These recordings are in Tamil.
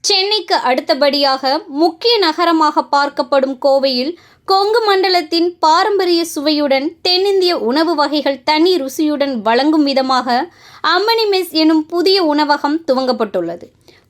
சென்னைக்கு அடுத்தபடியாக முக்கிய நகரமாக பார்க்கப்படும் கோவையில் கொங்கு மண்டலத்தின் பாரம்பரிய சுவையுடன் தென்னிந்திய உணவு வகைகள் தனி ருசியுடன் வழங்கும் விதமாக அம்மணி மெஸ் எனும் புதிய உணவகம் துவங்கப்பட்டுள்ளது.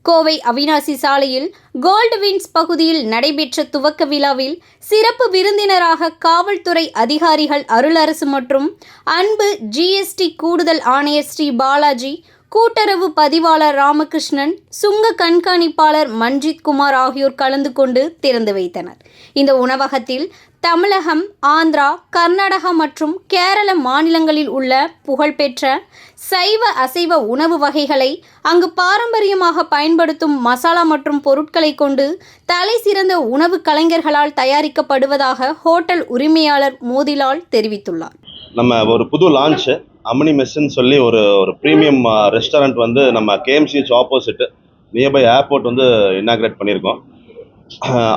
கோவை அவினாசி சாலையில் கோல்டு வின்ஸ் பகுதியில் நடைபெற்ற துவக்க விழாவில் சிறப்பு விருந்தினராக காவல்துறை அதிகாரிகள் அருளரசு மற்றும் அன்பு ஜிஎஸ்டி கூடுதல் ஆணையர் ஸ்ரீ பாலாஜி, கூட்டுறவு பதிவாளர் ராமகிருஷ்ணன், சுங்க கண்காணிப்பாளர் மன்ஜித் குமார் ஆகியோர் கலந்து கொண்டு திறந்து வைத்தனர். இந்த உணவகத்தில் தமிழகம், ஆந்திரா, கர்நாடகா மற்றும் கேரள மாநிலங்களில் உள்ள புகழ்பெற்ற சைவ அசைவ உணவு வகைகளை அங்கு பாரம்பரியமாக பயன்படுத்தும் மசாலா மற்றும் பொருட்களை கொண்டு தலை சிறந்த உணவு கலைஞர்களால் தயாரிக்கப்படுவதாக ஹோட்டல் உரிமையாளர் மோதிலால் தெரிவித்துள்ளார். நம்ம ஒரு புது லான்ச் அம்மணி மெஸ்ன்னு சொல்லி ஒரு ப்ரீமியம் ரெஸ்டாரண்ட் வந்து நம்ம கேஎம்சிஹெச் ஆப்போசிட் நியர்பை ஏர்போர்ட் வந்து இனாக்ரேட் பண்ணியிருக்கோம்.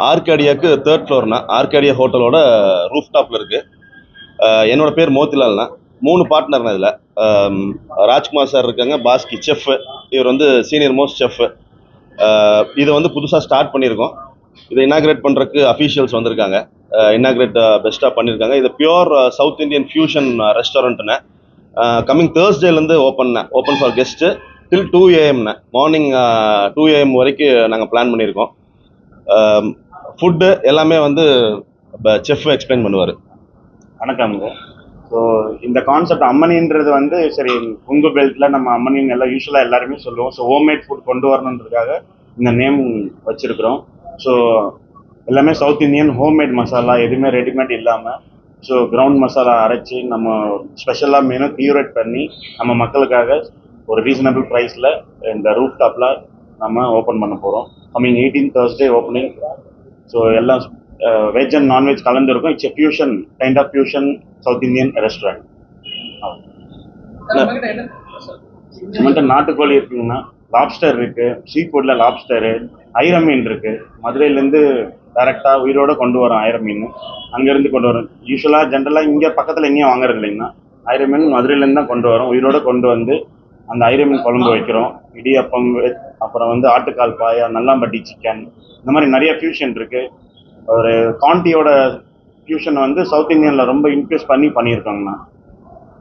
ஆர்கேடியாவுக்கு 3rd ஃப்ளோர்னா ஆர்கேடியா ஹோட்டலோட ரூஃப் டாப்பில் இருக்குது. என்னோட பேர் மோதிலால்னா. 3 பார்ட்னர்னா இதில் ராஜ்குமார் சார் இருக்காங்க, பாஸ்கி செஃப், இவர் வந்து சீனியர் மோஸ்ட் செஃப். இதை வந்து புதுசாக ஸ்டார்ட் பண்ணியிருக்கோம். இதை இனாக்ரேட் பண்ணுறதுக்கு அஃபீஷியல்ஸ் வந்திருக்காங்க. இனாக்ரேட் பெஸ்ட்டாக பண்ணியிருக்காங்க. இது பியோர் சவுத் இந்தியன் ஃபியூஷன் ரெஸ்டாரண்ட்னு. கம்மிங் தேர்ஸ்டேலேருந்து open for guest till 2 AM morning 2 AM வரைக்கும் நாங்கள் பிளான் பண்ணியிருக்கோம். ஃபுட்டு எல்லாமே வந்து செஃப் எக்ஸ்பிளைன் பண்ணுவார். வணக்கம்ங்க. ஸோ இந்த கான்செப்ட் அம்மனின்றது வந்து சரி கொங்கு பெல்ட்டில் நம்ம அம்மனின்னு எல்லாம் யூஸ்வலாக எல்லாருமே சொல்லுவோம். ஸோ ஹோம்மேட் ஃபுட் கொண்டு வரணுன்றதுக்காக இந்த நேம் வச்சுருக்குறோம். ஸோ எல்லாமே சவுத் இந்தியன் ஹோம்மேட் மசாலா, எதுவுமே ரெடிமேட் இல்லாமல் ஸோ கிரவுண்ட் மசாலா அரைச்சி நம்ம ஸ்பெஷலாக மெனு கியூரேட் பண்ணி நம்ம மக்களுக்காக ஒரு ரீசனபிள் ப்ரைஸில் இந்த ரூஃப் டாப்பில் நம்ம ஓப்பன் பண்ண போகிறோம். Coming 18th Thursday opening. So எல்லாம் வெஜ் அண்ட் நான்வெஜ் கலந்துருக்கும். It's fusion kind of fusion south Indian restaurant. நம்மகிட்ட நாட்டுக்கோழி இருக்குங்கன்னா லாப்ஸ்டர் இருக்குது, சீ ஃபுட்டில் லாப்ஸ்டரு, ஐர மீன் இருக்குது. மதுரையிலேருந்து டைரெக்டாக உயிரோடு கொண்டு வரோம் ஐர மீன். அங்கேருந்து கொண்டு வரோம். யூஸ்வலாக ஜென்ரலாக இங்கே பக்கத்தில் எங்கேயும் வாங்குறது இல்லைங்கன்னா ஐர மீன் மதுரையிலேருந்து தான் கொண்டு வரோம். உயிரோடு கொண்டு வந்து அந்த ஐர மீன் குழம்பு வைக்கிறோம். இடியப்பம், அப்புறம் வந்து ஆட்டுக்கால் பாயா, நல்லாம்பட்டி சிக்கன், இந்த மாதிரி நிறைய ஃபியூஷன் இருக்குது. ஒரு காண்டியோட ஃபியூஷன் வந்து சவுத் இந்தியனில் ரொம்ப இன்க்ரீஸ் பண்ணியிருக்காங்கண்ணா.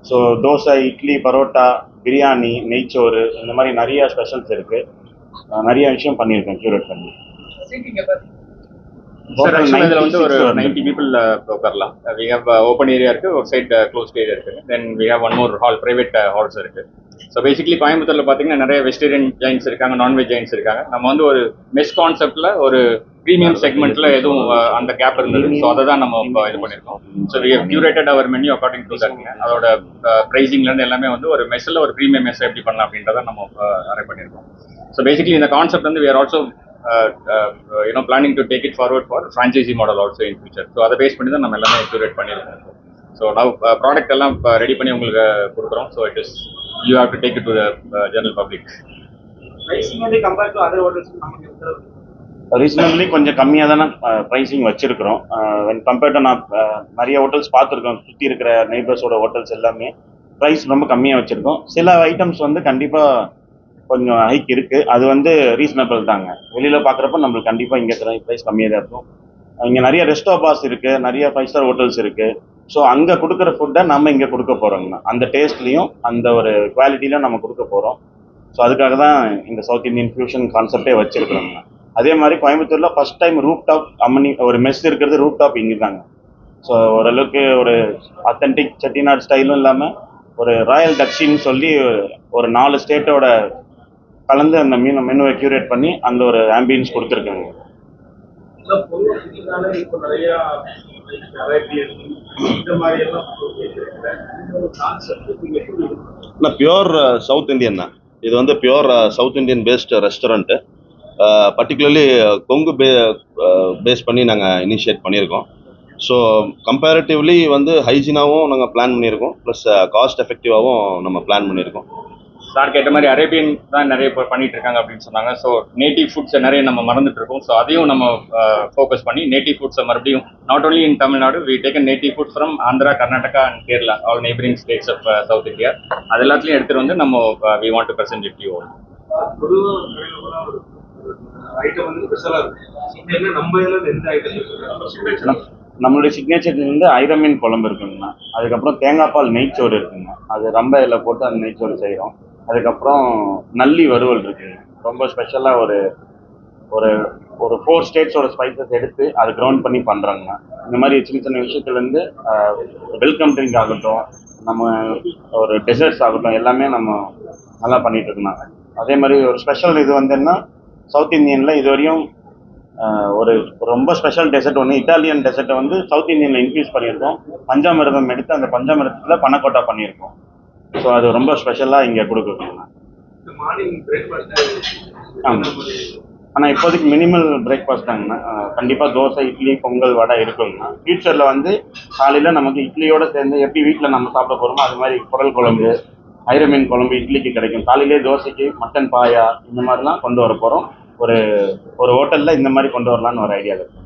ஸோ தோசை, இட்லி, பரோட்டா, பிரியாணி, நெய்ச்சோறு, இந்த மாதிரி நிறைய ஸ்பெஷல்ஸ் இருக்குது. நிறைய விஷயம் பண்ணியிருக்கேன் க்யூரேட் பண்ணி. இதில் வந்து ஒரு 90 people உட்காரலாம். வி ஹேவ் ஓப்பன் ஏரியா இருக்குது, ஒரு சைட் க்ளோஸ்ட் ஏரியா இருக்குது. Then we have one more hall, private halls இருக்குது. ஸோ பேசிக்கலி கோயம்புத்தூரில் பார்த்தீங்கன்னா நிறைய வெஜிடேரியன் ஜெயின்ஸ் இருக்காங்க, நான்வெஜ் ஜெயின்ஸ் இருக்காங்க. நம்ம வந்து ஒரு மெஸ் கான்செப்டில் ஒரு ப்ரீமியம் செக்மெண்ட்டில் எதுவும் அந்த கேப் இருந்தது. ஸோ அதை தான் நம்ம இப்போ இது பண்ணியிருக்கோம். So we have curated our menu according to தட்ங்க. அதோட ப்ரைஸிங்லேருந்து எல்லாமே வந்து ஒரு மெஸ்ஸில் ஒரு ப்ரீமியம் மெஸ் எப்படி பண்ணலாம் அப்படின்றத நம்ம அரேஞ்ச் பண்ணியிருக்கோம். ஸோ பேசிக்கலி இந்த கான்செப்ட் வந்து we are also planning to take it forward for franchisee model also in future. So அதை பேஸ் பண்ணி தான் நம்ம எல்லாமே கியூரேட் பண்ணியிருக்கோம். ஸோ நான் ப்ராடக்ட் எல்லாம் ரெடி பண்ணி உங்களுக்கு கொடுக்குறோம். So it is you have to take it to the general public. Reasonably கொஞ்சம் கம்மியாக தானே ப்ரைஸிங் வச்சுருக்கிறோம். வென் கம்பேர்ட் டு நான் நிறைய ஹோட்டல்ஸ் பார்த்துருக்கோம். சுற்றி இருக்கிற நெய்பர்ஸோட ஹோட்டல்ஸ் எல்லாமே ப்ரைஸ் ரொம்ப கம்மியாக வச்சுருக்கோம். சில ஐட்டம்ஸ் வந்து கண்டிப்பாக கொஞ்சம் ஹைக் இருக்குது. அது வந்து ரீசனபிள் தாங்க. வெளியில் பார்க்குறப்ப நம்மளுக்கு கண்டிப்பாக இங்கே ப்ரைஸ் கம்மியாக தான் இருக்கும். இங்கே நிறைய ரெஸ்டாபாஸ் இருக்குது, நிறைய 5 ஸ்டார் ஹோட்டல்ஸ் இருக்குது. ஸோ அங்கே கொடுக்குற ஃபுட்டை நம்ம இங்கே கொடுக்க போகிறோங்கண்ணா. அந்த டேஸ்ட்லேயும் அந்த ஒரு குவாலிட்டிலையும் நம்ம கொடுக்க போகிறோம். ஸோ அதுக்காக தான் இந்த சவுத் இந்தியன் ஃபியூஷன் கான்செப்டே வச்சுருக்குறோங்கண்ணா. அதே மாதிரி கோயம்புத்தூரில் ஃபஸ்ட் டைம் ரூப் டாப் அம்மனி ஒரு மெஸ் இருக்கிறது ரூப் டாப் இங்கே தாங்க. ஸோ ஓரளவுக்கு ஒரு அத்தன்டிக் செட்டிநாடு ஸ்டைலும் இல்லாமல் ஒரு ராயல் டக்ஷின்னு சொல்லி ஒரு 4 ஸ்டேட்டோட கலந்து அந்த மெனுவை கியூரேட் பண்ணி அந்த ஒரு ஆம்பியன்ஸ் கொடுத்துருக்காங்க. பியோர் சவுத் இந்தியன் தான். இது வந்து pure south Indian based restaurant. Particularly Kongu base பண்ணி நாங்கள் இனிஷியேட் பண்ணியிருக்கோம். ஸோ கம்பேரிட்டிவ்லி வந்து ஹைஜீனாகவும் நாங்கள் பிளான் பண்ணியிருக்கோம், ப்ளஸ் காஸ்ட் எஃபெக்டிவாகவும் நம்ம பிளான் பண்ணியிருக்கோம். சார் கேட்ட மாதிரி அரேபியன் தான் நிறைய பேர் பண்ணிட்டு இருக்காங்க அப்படின்னு சொன்னாங்க. ஸோ நேட்டிவ் ஃபுட்ஸை நிறைய நம்ம மறந்துட்டு இருக்கோம். ஸோ அதையும் நம்ம ஃபோக்கஸ் பண்ணி நேட்டிவ் ஃபுட்ஸை மறுபடியும் not only in Tamil Nadu, we taken native foods from Andhra, Karnataka and Kerala, all neighbouring states of south India. அது எல்லாத்துலையும் எடுத்துகிட்டு வந்து நம்ம we want to present it you. Item வந்து ஸ்பெஷலா இருக்கு. என்ன நம்ம இதுல எந்த ஐட்டம் நம்மளுடைய சிக்னேச்சர் வந்து ஐரமீன் குழம்பு இருக்குங்கண்ணா. அதுக்கப்புறம் தேங்காய் பால் நெய்ச்சோறு இருக்குங்க, அது ரம்ப இலை போட்டு அந்த நெய்ச்சோறு செய்கிறோம். அதுக்கப்புறம் நல்லி வறுவல் இருக்குங்க, ரொம்ப ஸ்பெஷலாக ஒரு ஒரு ஒரு 4 ஸ்டேட்ஸோட ஸ்பைசஸ் எடுத்து அதை கிரவுண்ட் பண்ணி பண்ணுறாங்கண்ணா. இந்த மாதிரி சின்ன சின்ன விஷயத்துலேருந்து வெல்கம் ட்ரிங்க் ஆகட்டும், நம்ம ஒரு டெசர்ட்ஸ் ஆகட்டும், எல்லாமே நம்ம நல்லா பண்ணிட்டு இருக்கோம். அதே மாதிரி ஒரு ஸ்பெஷல் இது வந்து என்ன, சவுத் இந்தியனில் இது வரையும் ஒரு ரொம்ப ஸ்பெஷல் டெசர்ட் ஒன்று, இட்டாலியன் டெசர்ட்டை வந்து சவுத் இந்தியனில் இன்க்ரீஸ் பண்ணியிருக்கோம். பஞ்சாமிரதம் எடுத்து அந்த பஞ்சாமிரதத்தில் பனக்கோட்டா பண்ணியிருக்கோம். ஸோ அது ரொம்ப ஸ்பெஷலாக இங்கே கொடுக்குறோம். மார்னிங் பிரேக்ஃபாஸ்ட் ஆமாம், ஆனால் இப்போதைக்கு மினிமல் பிரேக்ஃபாஸ்ட் தாங்கண்ணா. கண்டிப்பாக தோசை, இட்லி, பொங்கல், வடை இருக்குங்கண்ணா. ஃபியூச்சரில் வந்து காலையில் நமக்கு இட்லியோடு சேர்ந்து எப்படி வீட்டில் நம்ம சாப்பிட போகிறோமோ அது மாதிரி குடல் குழம்பு, ஐரமீன் குழம்பு இட்லிக்கு கிடைக்கும். காலையிலே தோசைக்கு மட்டன் பாயா இந்த மாதிரிலாம் கொண்டு வர போகிறோம். ஒரு ஹோட்டலில் இந்த மாதிரி கொண்டு வரலான்னு ஒரு ஐடியா இருக்குது.